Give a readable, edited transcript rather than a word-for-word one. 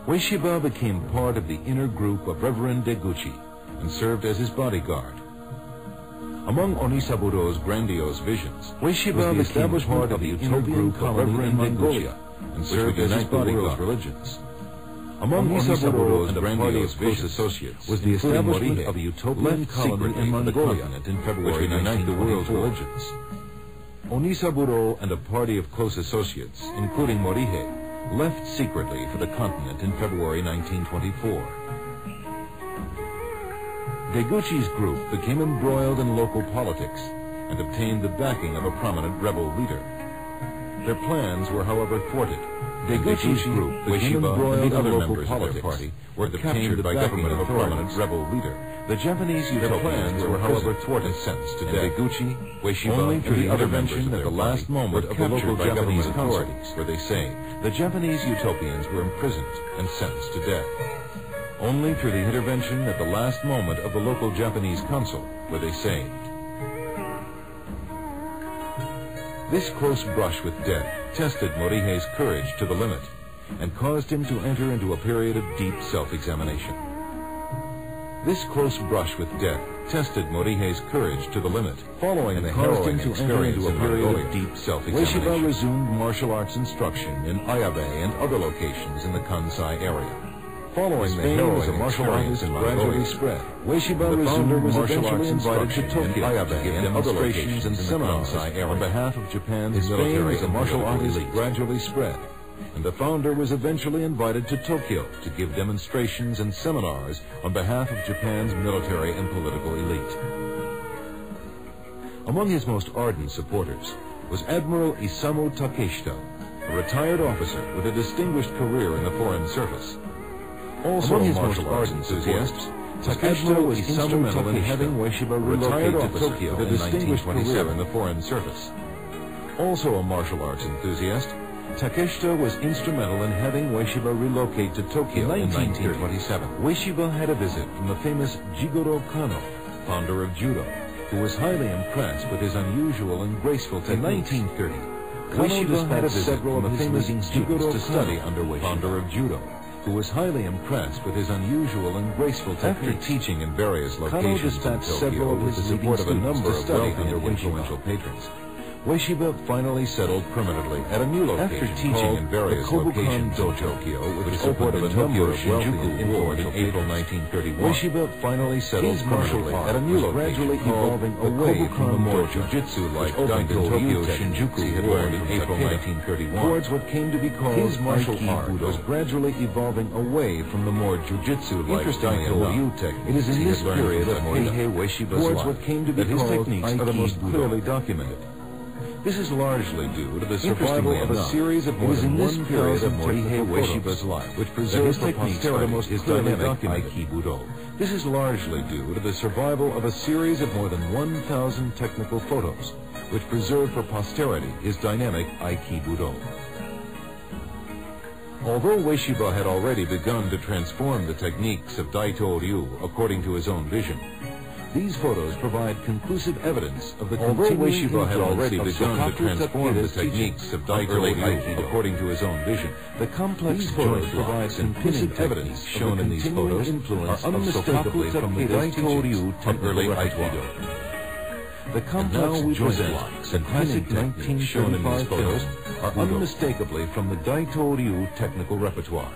Ueshiba became part of the inner group of Reverend Deguchi and served as his bodyguard. Among Onisaburo's grandiose visions, Ueshiba became part of the utopian colony in Mongolia and served as his bodyguard. Religions. Among Onisaburo's grandiose visions associates was the establishment of a utopian colony in Mongolia in February 1924. Onisaburo and a party of close associates, including Morihei, left secretly for the continent in February 1924. Deguchi's group became embroiled in local politics and obtained the backing of a prominent rebel leader. Their plans were, however, thwarted. Deguchi's group became embroiled in other members of their party were captured by government authorities. Rebel leader. The Japanese plans were, however, thwarted and sentenced to death. Deguchi, Ueshiba, only through the intervention at the last moment of the local Japanese authorities were they saved. The Japanese utopians were imprisoned and sentenced to death. Only through the intervention at the last moment of the local Japanese consul were they saved. This close brush with death tested Morihei's courage to the limit and caused him to enter into a period of deep self-examination. This close brush with death tested Morihei's courage to the limit. Following the harrowing experience into a period of deep self-examination, Ueshiba resumed martial arts instruction in Ayabe and other locations in the Kansai area. Following the harrowing martial artist gradually spread, Ueshiba resumed martial arts instruction in Ayabe and other locations in the Kansai area on behalf of Japan's military and martial artist gradually spread, and the founder was eventually invited to Tokyo to give demonstrations and seminars on behalf of Japan's military and political elite. Among his most ardent supporters was Admiral Isamu Takeshita, a retired officer with a distinguished career in the Foreign Service. Also among his martial arts enthusiasts, Takeshita was instrumental in having Ueshiba relocate to Tokyo with a distinguished career in the Foreign Service. Also a martial arts enthusiast, Takeshita was instrumental in having Ueshiba relocate to Tokyo in 1927. Ueshiba had a visit from the famous Jigoro Kano, founder of judo, who was highly impressed with his unusual and graceful techniques. In 1930, Ueshiba had a visit from the famous Jigoro to study under Ueshiba, founder of judo, who was highly impressed with his unusual and graceful techniques. After teaching in various locations in Tokyo with the support of a number of wealthy and influential patrons, Ueshiba finally settled permanently at a new location. After teaching in various locations in Tokyo with the support of a number of wealthy and influential patrons, in April 1931, Ueshiba finally settled permanently at a new location, gradually evolving away from the more jiu-jitsu-like Daito Shinjuku he had learned in April 1931 towards what came to be called his martial art was gradually evolving away from the more jiu-jitsu-like Daito techniques. It is in this period of Morihei Ueshiba's life what came to be called techniques are the most clearly documented. This is largely due to the survival of a series of more than 1,000 Morihei Ueshiba's life, which preserves for posterity his dynamic Aikibudo. This is largely due to the survival of a series of more than 1,000 technical photos, which preserve for posterity his dynamic Aikibudo. Although Ueshiba had already begun to transform the techniques of Daito Ryu according to his own vision, these photos provide conclusive evidence of the continuing influence of the techniques of Daito Ryu according to his own vision. The complex photos provide conclusive evidence shown in these photos are unmistakably from the Daito Ryu technical repertoire. The complex joint locks and classic techniques shown in these photos are unmistakably from the Daito Ryu technical repertoire.